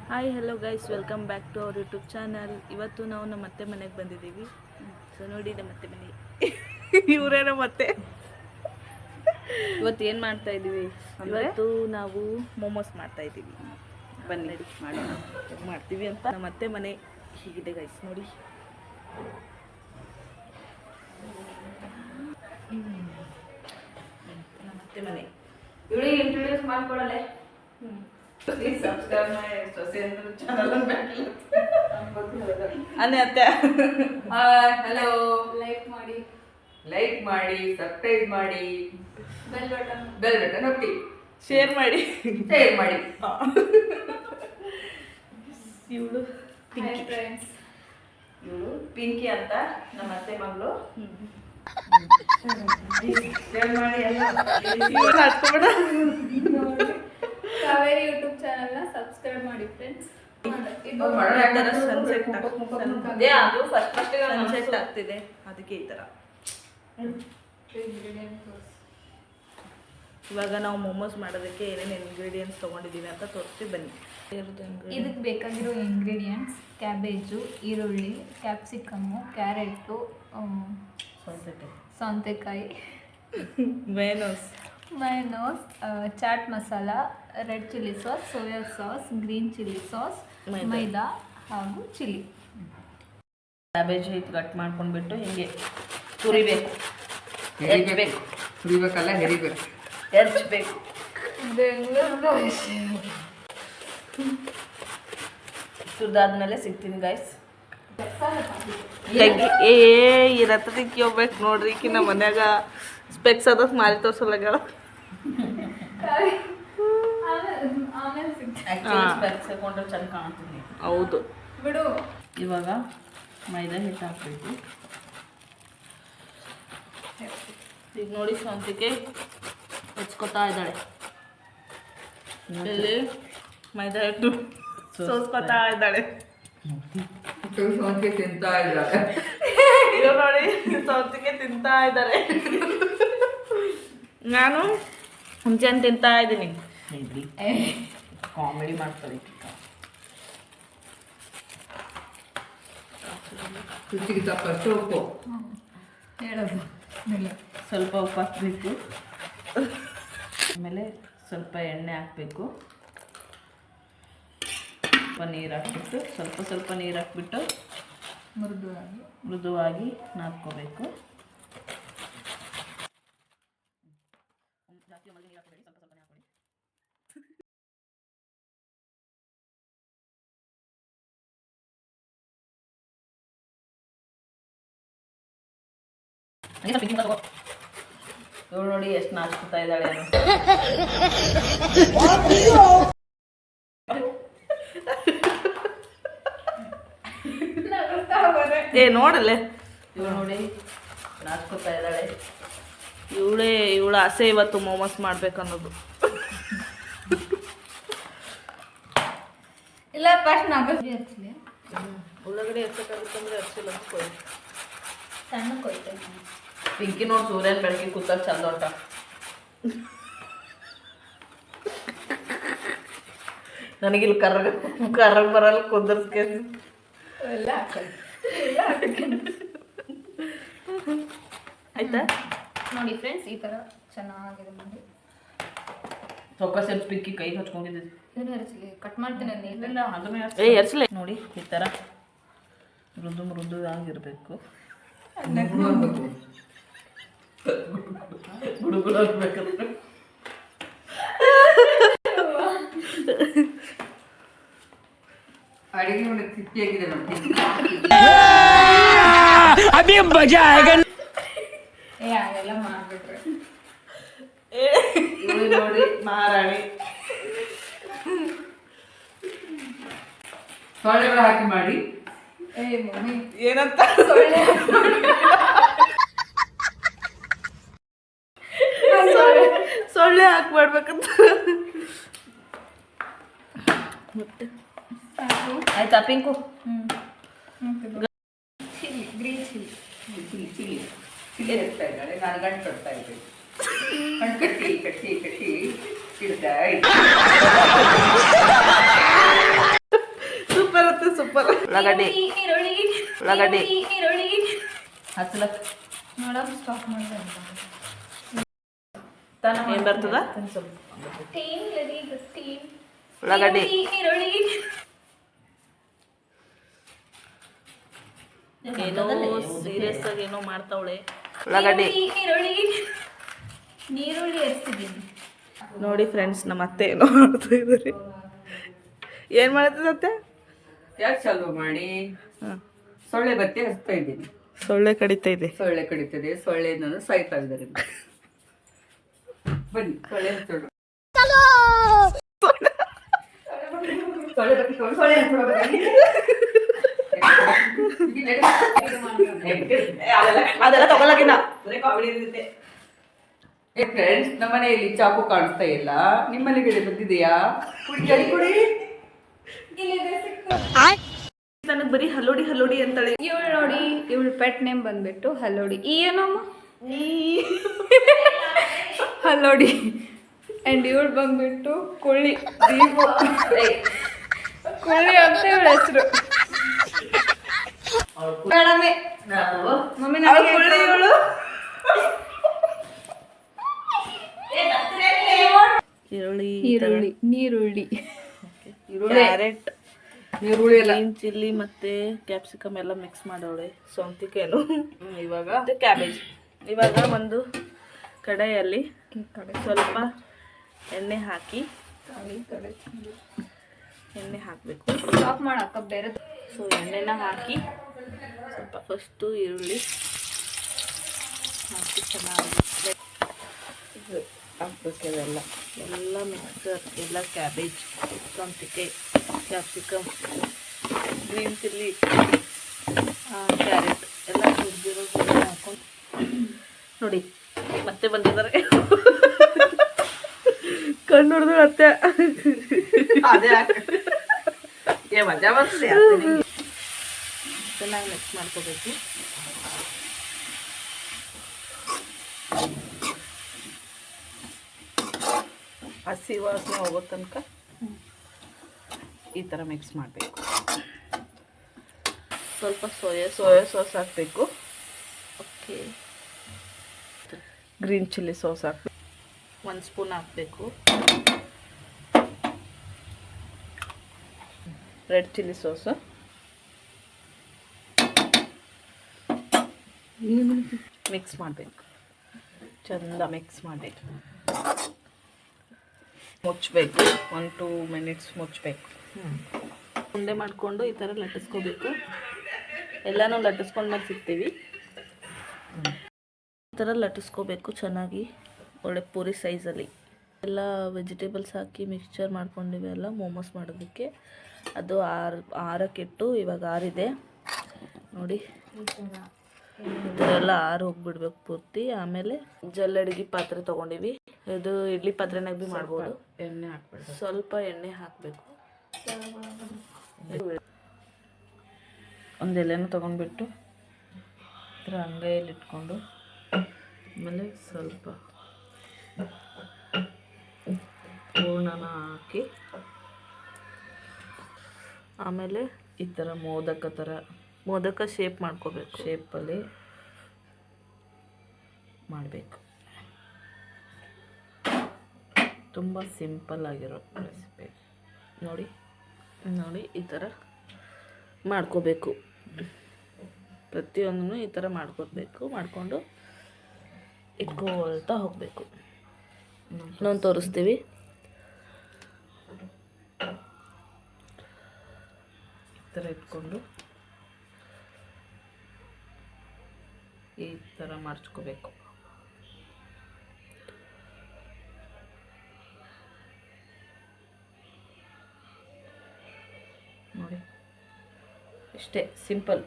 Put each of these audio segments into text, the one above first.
Hi hello guys, welcome back to our YouTube channel. ಇವತ್ತು ನಾವು ನಮ್ಮ ಅತ್ತೆ ಮನೆಗೆ ಬಂದಿದ್ದೀವಿ. ಸೊ ನೋಡಿ, ನಮ್ಮ ಅತ್ತೆ ಮನೆ ಇವರೇ ನಮ್ಮ ಅತ್ತೆ. ಇವತ್ತು ಏನು ಮಾಡ್ತಾ ಇದ್ದೀವಿ? ಇವತ್ತು ನಾವು ಮೋಮೋಸ್ ಮಾಡ್ತಾ ಇದ್ದೀವಿ. ಬನ್ನಿ ಮಾಡೋಣ, ಮಾಡ್ತೀವಿ ಅಂತ. ನಮ್ಮ ಅತ್ತೆ ಮನೆ ಹೀಗಿದೆ ಗೈಸ್, ನೋಡಿ. ನಮ್ಮ ಅತ್ತೆ ಮನೆ ಇವಳಿಗೆ ಇಂಟ್ರೊಡ್ಯೂಸ್ ಮಾಡ್ಕೊಡಲೆ. ಪ್ಲೀಸ್ ಸಬ್ಸ್ಕ್ರೈಬ್ ಮಾಡಿ ಸೊಸೆ ಅಂದ್ರೆ ಚಾನಲ್ ಅನ್ನೆ ಅತ್ತೆ. ಹಲೋ, ಲೈಕ್ ಮಾಡಿ ಸಬ್ಸ್ಕ್ರೈಬ್ ಮಾಡಿ ಬೆಲ್ ಬಟನ್ ಒತ್ತಿ ಶೇರ್ ಮಾಡಿ. ಇವಳು ಪಿಂಕಿ ಅಂತ ನಮ್ಮ ಅತ್ತೆ ಮಗಳು. ಶೇರ್ ಮಾಡಿ ಎಲ್ಲ ಹಚ್ಕೊಬೇಡ. ಕಾವೇರಿ ಯೂಟ್ಯೂಬ್ ಚಾನಲ್ ನ ಸಬ್ಸ್ಕ್ರೈಬ್ ಮಾಡಿ ಫ್ರೆಂಡ್ಸ್. ಸನ್ಸೆಟ್ ಆಗ್ತಿದೆ, ಅದಕ್ಕೆ ಈ ತರ. ಇವಾಗ ನಾವು ಮೊಮೋಸ್ ಮಾಡೋದಕ್ಕೆ ಏನೇನು ಇಂಗ್ರೀಡಿಯೆಂಟ್ಸ್ ತೊಗೊಂಡಿದ್ದೀವಿ ಅಂತ ತೋರಿಸ್ತೀವಿ, ಬನ್ನಿ. ಇದಕ್ಕೆ ಬೇಕಾಗಿರೋ ಇಂಗ್ರೀಡಿಯೆಂಟ್ಸ್: ಕ್ಯಾಬೇಜು, ಈರುಳ್ಳಿ, ಕ್ಯಾಪ್ಸಿಕಮ್ಮು, ಕ್ಯಾರೆಟು, ಸೌತೆಕಾಯಿ, mayonnaise, chaat masala, red chilli sauce, soya sauce, green chilli sauce, maida ಹಾಗೂ ಚಿಲ್ಲಿ. ಕ್ಯಾಬೇಜ್ ಇದು ಕಟ್ ಮಾಡ್ಕೊಂಡ್ಬಿಟ್ಟು ಹಿಂಗೆ ತುರಿಬೇಕು, ಹೆರಿಬೇಕು. ತುರಿಬೇಕಲ್ಲ, ಹೆರಿಬೇಕು, ಹೆರ್ಚ್ಬೇಕು. ಸುರಿದಾದ್ಮೇಲೆ ಸಿಗ್ತೀನಿ ಗೈಸ್. ಈ ರಥ ತಿಕ್ಕಿ ಹೋಗ್ಬೇಕು ನೋಡ್ರಿ. ಈಕಿನ ಮನ್ಯಾಗ ಸ್ಪೆಕ್ಸ್ ಅದ ಮಾರಿ ತೋರ್ಸಲ್ಲಾಗ. ಸ್ಪೆಕ್ಸ್ ಹಾಕೊಂಡ್ರೆ ಚೆನ್ನಾಗಿ ಕಾಣ್ತೀನಿ. ಹೌದು ಬಿಡು. ಇವಾಗ ಮೈದಾ ಹಿಟ್ಟು ಹಾಕ್ಬೇಕು. ಈಗ ನೋಡಿ, ಸ್ವಂತಿಕೆ ಹೆಚ್ಕೊತಾ ಇದ್ದಾಳೆ. ಇಲ್ಲಿ ಮೈದಾ ಹಿಟ್ಟು ಸೋಸ್ಕೊತಾ ಇದ್ದಾಳೆ. ಸೌಂತಿಗೆ ತಿಂತಾ ಇದ್ದಾಳೆ. ಇವಾಗ ನೋಡಿ, ಸೌತಿಗೆ ತಿಂತಾ ಇದ್ದಾರೆ. ನಾನು ಮುಂಚೆನೆ ತಿಂತಾ ಇದ್ದೀನಿ. ಕಾಮಿಡಿ ಮಾಡ್ತಾರೆ. ರುಚಿಗೆ ತಕ್ಕಷ್ಟು ಉಪ್ಪು ಹೇಳೋದು. ಸ್ವಲ್ಪ ಉಪ್ಪು ಹಾಕಬೇಕು. ಆಮೇಲೆ ಸ್ವಲ್ಪ ಎಣ್ಣೆ ಹಾಕಬೇಕು. ಸ್ವಲ್ಪ ನೀರು ಹಾಕ್ಬಿಟ್ಟು, ಸ್ವಲ್ಪ ನೀರು ಹಾಕ್ಬಿಟ್ಟು ಮೃದುವಾಗಿ ನಾದ್ಕೋಬೇಕು. ಜಾಸ್ತಿ ಒಳಗೆ ನೀರು ಹಾಕಬೇಡಿ, ಸ್ವಲ್ಪನೇ ಹಾಕೊಳ್ಳಿ. ಇವಳು ನೋಡಿ ಎಷ್ಟು ನಾಚ್ಕೊತಾ ಇದ್ದಾಳೆ. ನೋಡಲೆ, ಇವಳು ನೋಡಿ ನಾಚ್ಕೊತಾ ಇದ್ದಾಳೆ. ಇವಳ ಆಸೆ ಇವತ್ತು ಮೋಮೋಸ್ ಮಾಡ್ಬೇಕನ್ನೋದು. ಇಲ್ಲ, ಫಸ್ಟ್ ಹಚ್ಚಲಿ. ಉಳ್ಳಾಗಡ್ಡಿ ಹಚ್ಚಕ್ಕಾಗುತ್ತಂದ್ರೆ ಹಚ್ಚಿಲ್ಲ ಕೊಯ್. ಸಣ್ಣ ಕೊಯ್ತೇನೆ. ಪಿಂಕಿ ನೋಡಿ ಸೂರ್ಯನ ಬೆಳಗ್ಗೆ ಕೂತಾಗ ಚಂದ ಹೊಂಟ. ನನಗಿಲ್ಲಿ ಕರ್ರಗ್ ಬರಲ್ಲ, ಕುಂದರ್ಸ್ಕೆ ಎಲ್ಲ ಆಯ್ತಾ? ನೋಡಿ ಫ್ರೆಂಡ್ಸ್, ಈ ಥರ ಚೆನ್ನಾಗಿದೆ ಮಾಡಿ. ಚೊಕ್ಕ ಸ್ವಲ್ಪ ಪಿಕ್ಕಿ ಕೈ ಹಚ್ಕೊಂಡಿದ್ದೆ. ಏನು ಹರಿಸಲಿ, ಕಟ್ ಮಾಡ್ತೀನಿ. ಇಲ್ಲ ಅದನ್ನೇ ಹರಿಸಲಿ. ನೋಡಿ, ಈ ಥರ ಮೃದು ಆಗಿರಬೇಕು. ಗುಡುಗುಡು ಆಗ್ಬೇಕಂದ್ರೆ ಅಡಿಗೆ ನೋಡಿ ಸಿಟ್ಟಿಯಾಗಿದೆ ನೋಡಿ. ಹಾಗೆಲ್ಲ ಮಾಡ್ಬಿಟ್ರೆ ನೋಡಿ ಮಹಾರಾಣಿ. ಸೊಳ್ಳೆಗಳು ಹಾಕಿ ಮಾಡಿ. ಏನಂತ ಸೊಳ್ಳೆ ಹಾಕ್ಬೇಡ್ಬೇಕಂತ. ಮತ್ತೆ ಆಯ್ತಾ ಪಿಂಕು? ಚಿಲ್ಲಿ, ಗ್ರೀನ್ ಚಿಲ್ಲಿ ಇರ್ತಾ ಇದ್ದಾಳೆ. ನಾನು ಗಂಟು ಕಟ್ತಾ ಇದ್ದೀನಿ. ಗಂಟು ಕಟ್ಟಿ ಇಡ್ತಾ ಇದ್ದೀನಿ. ಉಳ್ಳಾಗಡ್ಡಿ ಈರುಳ್ಳಿ ಉಳ್ಳಾಗಡ್ಡಿ ಈರುಳ್ಳಿ ಹಚ್ಚಲಕ್ ನೋಡಮ್ ಸ್ಟಾಪ್ ಮಾಡಿದೆ ಏನು ಬರ್ತದ ಟೀಮ್ ರೆಡಿ ಟೀಮ್ ಉಳ್ಳಾಗಡ್ಡಿ ಈರುಳ್ಳಿ ಏನೋ ಸೀರಿಯಸ್ ಆಗಿ ಏನೋ ಮಾಡ್ತಾವಳೆ ಉಳ್ಳಾಗಡ್ಡಿ ಈರುಳ್ಳಿ ನೀರುಳ್ಳಿ ಎರ್ಸಿದ್ದೀನಿ ನೋಡಿ ಫ್ರೆಂಡ್ಸ್ ನಮ್ಮ ಅತ್ತೆ ಏನೋ ಮಾಡ್ತಾ ಇದ್ದಾರೆ ಏನು ಮಾಡ್ತಿದ್ದತ್ತೆ ಯಾಕೆ ಚಾಲು ಮಾಡಿ ಹಾಂ ಸೊಳ್ಳೆ ಬತ್ತಿ ಹಚ್ತಾ ಇದ್ದೀನಿ. ಸೊಳ್ಳೆ ಕಡಿತಾ ಇದೆ ಸೊಳ್ಳೆ ಕಡಿತದೆ, ಸೊಳ್ಳೆ ನಾನು ಸಾಯ್ತಾ ಇದ್ದಾರೆ. ಬನ್ನಿ ಸೊಳ್ಳೆ ಹಚ್ಚೋಣ. ಸೊಳ್ಳೆ ಬತ್ತಿ ಸೊಳ್ಳೆ ಹಚ್ಚೋಣ ಬನ್ನಿ. ಅದೆಲ್ಲ ತಗೊಳಕಿನ ಫ್ರೆಂಡ್ಸ್, ನಮ್ಮ ಮನೆಯಲ್ಲಿ ಚಾಕು ಕಾಣಿಸ್ತಾ ಇಲ್ಲ. ನಿಮ್ಮ ಮನೆಗೆ ಬಂದಿದೆಯಾ? ಕುಡಿ ಕುಡಿ. ನನಗೆ ಬರೀ ಹಲ್ಲೋಡಿ ಹಲ್ಲೋಡಿ ಅಂತಾಳೆ. ಇವಳು ನೋಡಿ, ಇವಳು ಪೆಟ್ ನೇಮ್ ಬಂದ್ಬಿಟ್ಟು ಹಲ್ಲೋಡಿ. ಈ ಏನಮ್ಮ ಹಲ್ಲೋಡಿ. ಆ್ಯಂಡ್ ಇವಳು ಬಂದ್ಬಿಟ್ಟು ಕುಳ್ಳಿ ದೀಪು. ಕುಳ್ಳಿ ಅಂತ ಇವಳ ಹೆಸರು. ಮಮ್ಮಿ ಇವಳು ಈರುಳ್ಳಿ ಈರುಳ್ಳಿ ನೀರುಳ್ಳಿ ಕ್ಯಾರೆಟ್ ಈರುಳ್ಳಿ ಎಲ್ಲ ಗ್ರೀನ್ ಚಿಲ್ಲಿ ಮತ್ತೆ ಕ್ಯಾಪ್ಸಿಕಮ್ ಎಲ್ಲ ಮಿಕ್ಸ್ ಮಾಡೋಳೆ. ಸೌಂತಿಕಾಯಿನು ಇವಾಗ ಕ್ಯಾಬೇಜ್. ಇವಾಗ ಒಂದು ಕಡಾಯಲ್ಲಿ ಸ್ವಲ್ಪ ಎಣ್ಣೆ ಹಾಕಿ ಎಣ್ಣೆ ಹಾಕಬೇಕು. ಸ್ಟಾಪ್ ಮಾಡಕ್ಕ ಬೇರೆ. ಸೊ ಎಣ್ಣೆನ ಹಾಕಿ ಸ್ವಲ್ಪ ಫಸ್ಟು ಈರುಳ್ಳಿ ಹಾಕಿ ಚೆನ್ನಾಗಿ ಹಾಕ್ಬೇಕು. ಎಲ್ಲ ಮಿಕ್ಸರ್ ಎಲ್ಲ ಕ್ಯಾಬೇಜ್, ಸೌಂತಿಕಾಯಿ, ಕ್ಯಾಪ್ಸಿಕಮ್, ಗ್ರೀನ್ ಚಿಲ್ಲಿ, ಕ್ಯಾರೆಟ್ ಎಲ್ಲ ಹುರಿದಿರೋ ಹಾಕೊಂಡು ನೋಡಿ ಮತ್ತೆ ಬಂದಿದ್ದಾರೆ. ಕಣ್ಣು ಹೊಡೆದು ಮತ್ತೆ ಅದೇ ಮಜಾ ಬರ್ತದೆ. ಚೆನ್ನಾಗಿ ಮಿಕ್ಸ್ ಮಾಡ್ಕೋಬೇಕು. ಹಸಿ ವಾಸನೆ ಹೋಗೋ ತನಕ ಈ ಥರ ಮಿಕ್ಸ್ ಮಾಡಬೇಕು. ಸ್ವಲ್ಪ ಸೋಯಾ ಸಾಸ್ ಹಾಕಬೇಕು. ಓಕೆ, ಗ್ರೀನ್ ಚಿಲ್ಲಿ ಸಾಸ್ ಹಾಕಬೇಕು. 1 ಸ್ಪೂನ್ ಹಾಕಬೇಕು. ರೆಡ್ ಚಿಲ್ಲಿ ಸಾಸು ಮಿಕ್ಸ್ ಮಾಡಬೇಕು. ಚಂದ ಮಿಕ್ಸ್ ಮಾಡಬೇಕು. ಮುಚ್ಚಬೇಕು. 1-2 ಮಿನಿಟ್ಸ್ ಮುಚ್ಚಬೇಕು. ಉಂಡೆ ಮಾಡಿಕೊಂಡು ಈ ಥರ ಲಟ್ಟಿಸ್ಕೋಬೇಕು. ಎಲ್ಲನೂ ಲಟ್ಟಿಸ್ಕೊಂಡು ಮೇಲೆ ಸಿಗ್ತೀವಿ. ಈ ಥರ ಲಟ್ಟಿಸ್ಕೋಬೇಕು ಚೆನ್ನಾಗಿ, ಒಳ್ಳೆ ಪೂರಿ ಸೈಜಲ್ಲಿ. ಎಲ್ಲ ವೆಜಿಟೇಬಲ್ಸ್ ಹಾಕಿ ಮಿಕ್ಸ್ಚರ್ ಮಾಡ್ಕೊಂಡಿವಿ ಎಲ್ಲ ಮೋಮೋಸ್ ಮಾಡೋದಕ್ಕೆ. ಅದು ಆರಕ್ಕಿಟ್ಟು ಇವಾಗ ಆರಿದೆ ನೋಡಿ. ಈ ಥರ ಎಲ್ಲ ಹೋಗ್ಬಿಡ್ಬೇಕು ಪೂರ್ತಿ. ಆಮೇಲೆ ಜಲ್ಲಡಿಗೆ ಪಾತ್ರೆ ತೊಗೊಂಡಿವಿ. ಇದು ಇಡ್ಲಿ ಪಾತ್ರೆನಾಗ ಭೀ ಮಾಡ್ಬೋದು. ಎಣ್ಣೆ ಹಾಕ್ಬೇಕು. ಸ್ವಲ್ಪ ಎಣ್ಣೆ ಹಾಕಬೇಕು. ಒಂದು ಎಲೆನೂ ತೊಗೊಂಡ್ಬಿಟ್ಟು ಈ ಥರ ಅಂಗೈಯಲ್ಲಿ ಇಟ್ಕೊಂಡು ಆಮೇಲೆ ಸ್ವಲ್ಪ ಹೂರ್ಣನ ಹಾಕಿ ಆಮೇಲೆ ಈ ಥರ ಮೋದಕ ಶೇಪ್ ಮಾಡ್ಕೋಬೇಕು. ಶೇಪಲ್ಲಿ ಮಾಡಬೇಕು. ತುಂಬ ಸಿಂಪಲ್ ಆಗಿರೋ ರೆಸಿಪಿ ನೋಡಿ ಈ ಥರ ಮಾಡ್ಕೋಬೇಕು. ಪ್ರತಿಯೊಂದನ್ನು ಈ ಥರ ಮಾಡಿಕೊಂಡು ಇಟ್ಕೊಳ್ತಾ ಹೋಗಬೇಕು. ಇನ್ನೊಂದು ತೋರಿಸ್ತೀವಿ. ಈ ಥರ ಇಟ್ಕೊಂಡು ಈ ಥರ ಮರ್ಚ್ಕೋಬೇಕು. ನೋಡಿ ಇಷ್ಟೇ, ಸಿಂಪಲ್.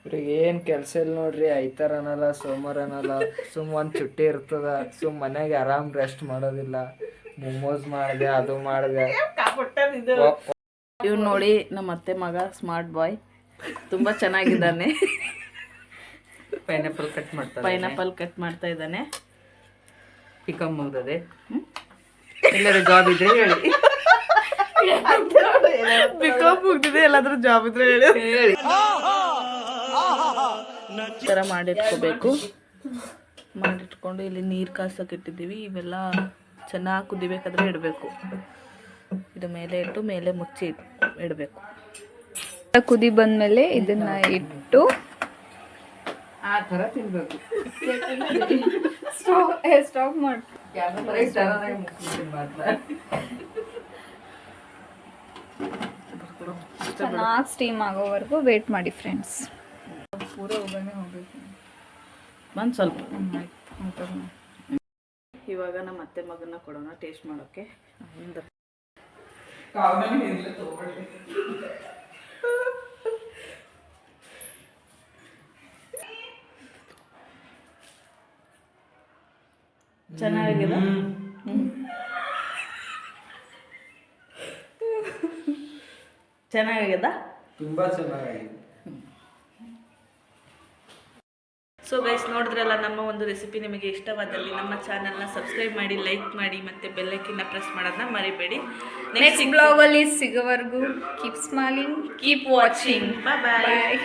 ಇವ್ರಿಗೆ ಏನು ಕೆಲಸ ಇಲ್ಲ ನೋಡ್ರಿ. ಐತಾರ ಅನ್ನಲ್ಲ, ಸೋಮವಾರ ಅನ್ನಲ್ಲ, ಒಂದು ಚುಟ್ಟಿ ಇರ್ತದ. ಮನೆಗೆ ಆರಾಮ್ ರೆಸ್ಟ್ ಮಾಡೋದಿಲ್ಲ. ಮೊಮೋಸ್ ಮಾಡಿದೆ, ಅದು ಮಾಡಿದೆ. ಇವ್ನು ನೋಡಿ ನಮ್ಮ ಅತ್ತೆ ಮಗ ಸ್ಮಾರ್ಟ್ ಬಾಯ್, ತುಂಬ ಚೆನ್ನಾಗಿದ್ದಾನೆ. ಪೈನಾಪಲ್ ಕಟ್ ಮಾಡ್ತಾ ಇದ್ದಾನೆ. ಪಿಕಮ್ ಮುಗ್ದದೆ. ಎಲ್ಲರೂ ಜಾಬ್ ಇದ್ರೆ ಹೇಳಿ. ಬಿಕಾಮ್ ಮುಗ್ದಿದೆ ಎಲ್ಲಾದ್ರೂ ಜಾಬ್ ಇದ್ರೆ ಹೇಳಿ ಈ ಥರ ಮಾಡಿಟ್ಕೋಬೇಕು. ಮಾಡಿಟ್ಕೊಂಡು ಇಲ್ಲಿ ನೀರು ಕಾಸಕ್ಕೆ ಇಟ್ಟಿದ್ದೀವಿ. ಇವೆಲ್ಲ ಚೆನ್ನಾಗಿ ಕುದಿಬೇಕಾದ್ರೆ ಇಡಬೇಕು. ಇದು ಮೇಲೆ ಇಟ್ಟು ಮೇಲೆ ಮುಚ್ಚಿ ಇಡಬೇಕು. ಕುದಿ ಬಂದಮೇಲೆ ಇದನ್ನ ಇಟ್ಟು ಆ ಥರ ತಿನ್ಬೇಕು. ಸ್ಟಾಪ್ ಮಾಡಿ ಚೆನ್ನಾಗಿ ಸ್ಟೀಮ್ ಆಗೋವರೆಗೂ ವೇಟ್ ಮಾಡಿ ಫ್ರೆಂಡ್ಸ್. ಪೂರ ಒಗ್ಗರಣೆ ಹೋಗ್ಬೇಕು. ಬಂದು ಸ್ವಲ್ಪ ಆಯ್ತು. ಇವಾಗ ನಮ್ಮ ಅತ್ತೆ ಮಗನ ಕೊಡೋಣ ಟೇಸ್ಟ್ ಮಾಡೋಕ್ಕೆ. ಒಂದು ಚೆನ್ನಾಗಿದೆ. ಚೆನ್ನಾಗಿದೆ. ತುಂಬಾ ಚೆನ್ನಾಗಿದೆ. ಸೊ ಗೈಸ್, ನೋಡಿದ್ರಲ್ಲ ನಮ್ಮ ಒಂದು ರೆಸಿಪಿ. ನಿಮಗೆ ಇಷ್ಟವಾದಲ್ಲಿ ನಮ್ಮ ಚಾನಲ್ನ ಸಬ್ಸ್ಕ್ರೈಬ್ ಮಾಡಿ, ಲೈಕ್ ಮಾಡಿ, ಮತ್ತು ಬೆಲ್ಲೈಕಿನ ಪ್ರೆಸ್ ಮಾಡೋದನ್ನ ಮರಿಬೇಡಿ. ನೆಕ್ಸ್ಟ್ ಬ್ಲಾಗಲ್ಲಿ ಸಿಗೋವರೆಗೂ ಕೀಪ್ ಸ್ಮೈಲಿಂಗ್, ಕೀಪ್ ವಾಚಿಂಗ್. ಬಾಯ್.